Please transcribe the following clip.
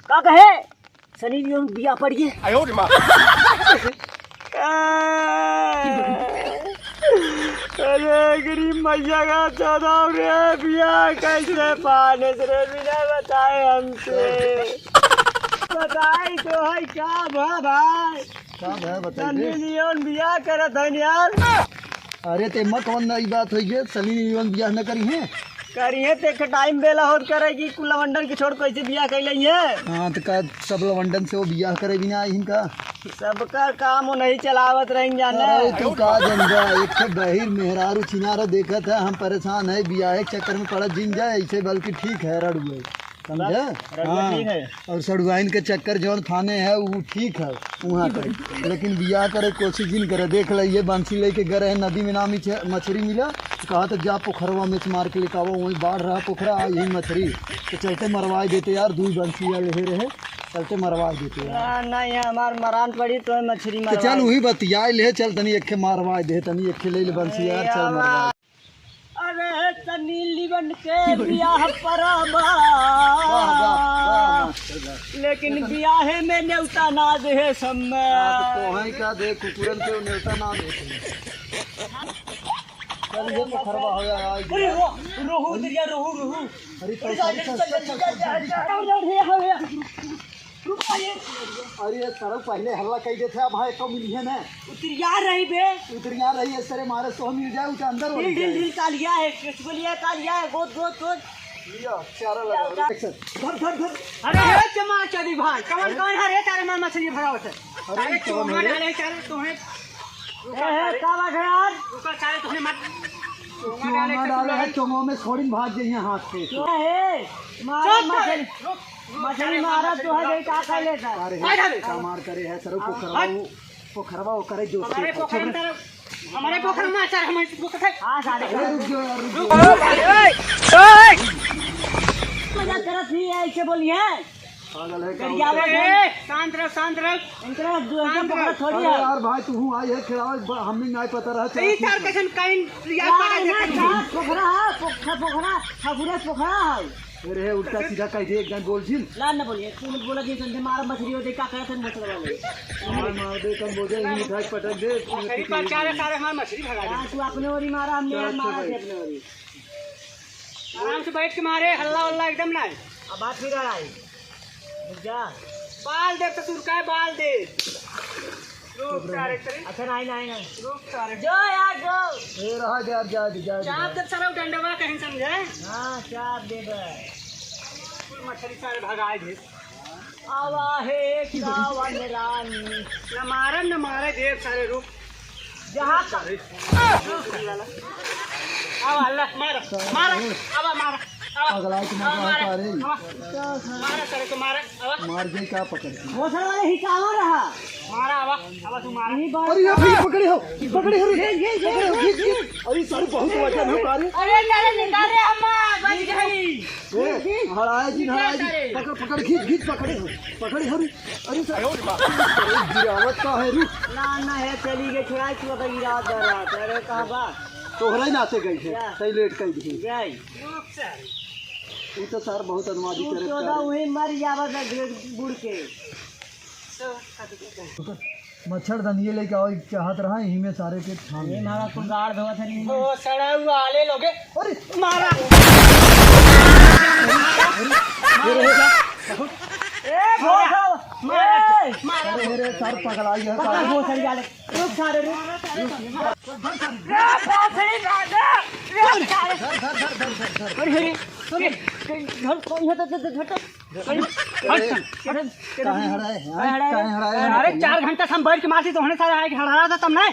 का कहे Sunny Leone बिया पड़िए अरे गरीब मैया का चौदह रे बिया कैसे पाने से बिना बताए हमसे बताई तो है क्या भाई सनी लियोन बिया करत है यार। अरे ते मत कौन नई बात हुई है, सनी लियोन बियाह न करी है करिए ते टाइम बेला होत करेगी कुल लवंडन के छोड़ कैसे बियाह कैले है। हाँ तो का सब लवंडन से वो बियाह करे बिना इनका सबका काम वो नहीं चलावत रहेंगे जाने। अरे तू का जनगा एक तो बहिर मेहरारू चिनारा देखा था हम परेशान है बियाह के चक्कर में पड़ा जिन जाए ऐसे बल्कि ठीक है रड़ुए समझे। हाँ और सड़ुआइन के चक्कर जौन थाने है वो ठीक है वहाँ पर, लेकिन बियाह करे कोशिश जिन करे। देख लीजिए बंसी लेके गए है नदी में ना मछली मिला तो कहा तो जा पोखरवा में मार के लेकर आओ, वहीं बाढ़ रहा पोखरा यही मछली तो चलते मरवा देते यार। दूध बंसी रहे चलते मरवा देते यार। नहीं हमार मरान पड़ी तो मछली तो चल वही बतिया ले चल तनी एक मारवा दे तनी एक ले बंसी यार चल मरवा। अरे सनी लियोन के बियाह परबा लेकिन बियाह में न्योता ना दे समय तो है क्या दे कुकुरन के न्योता ना दे चल ये पोखरवा हो गया रोहू दरिया रोहू अरे अरे सर पहले हल्ला कही देते अब भाई तो मिली है ना उतरिया रही बे उतरिया रही है सरे मारे सो मिल जाए उसे अंदर हो दिल कालिया है किसबलिया कालिया है गोद लिया चारा लगा धर अरे चमा चली भाई कौन हरे तारे में मछली भरावत है। अरे चोमा डाले चारे तुम्हें का बात है यार रुको चारे तुम्हें मत चोमा डाले है चोमो में थोड़ी भाग गई है हाथ से क्या है मार मछली मारा तो है का खा लेता है मार करे है सर पोखरवा वो करे जो हमारे पोखर में आचार हमारे पोखर है। हां सारे रुक जाओ मजा करत ही है ऐसे बोलिए पागल है शांत रह इनका पोखर थोड़ी है यार भाई तू आई है खिलाओ हमें नहीं पता रहा सही चार कैसे काइन यार पोखरा पोखरा अरे उल्टा सीधा कह दे एकदम बोल जिन ला ना बोलिए तू बोला कि संदे मार मछली हो दे का कहत है मछली वाले मार दे कम बोल दे ही मिठाई पटक दे सही बात चारे सारे हमार मछली भगा दे। तू अपने ओरी मारा हमने मारा थे अपने ओरी आराम से बैठ के मारे हल्ला वल्ला एकदम ना अब बात फिर आई जा बाल दे तो तू का बाल दे रुक चारे अच्छा नहीं रुक चारे जो यार जो ए रहा यार जा चाप जब सारा डंडवा कहीं समझे। हां चाप दे बे मछली सारे भगाए दे आवा है कावन रानी न मारे देव सारे रुक जहां आवा अल्लाह मार आवा मार अगला की मारा करे तो मार गई क्या पकड़ वो सारा वाले हिकावा रहा मारा आवा तू मार नहीं बात अरे ये पकड़े हो अरे सर बहुत वजन है कारे अरे निकाले अम्मा बच गई हड़ाया जी पकड़ खींच पकड़े हो अरे सर गिरावत का है रुक ना है चली गई छुड़ाई तू अगर गिरावत कर रहा था। अरे कहां बा तोहरा ही नाते गई है सही लेट कह दी गई ये तो सर बहुत अनमादी करे तो वही मर जावत बुड़ के मच्छर दनिए लेके आओ चाहत रहा यहीं में सारे के ये मारा कुंगाड़ धोत है ओ सड़ा हुआ आले लोगे अरे मारा मारा मेरे सर पकड़ाई है वो सही जाले रुक सारे अरे 4 घंटा हम बैठ के मारती तो होने सारा हड़ा था तब नहीं